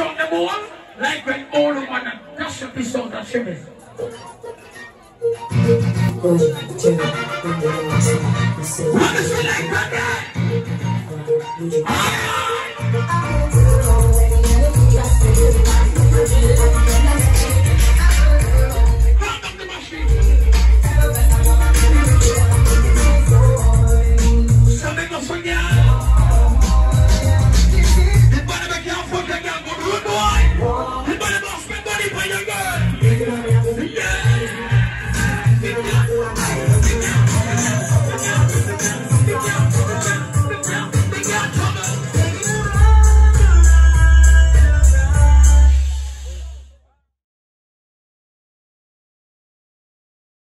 out the ball like when all of them dash up his out and shimmy. What is it like that?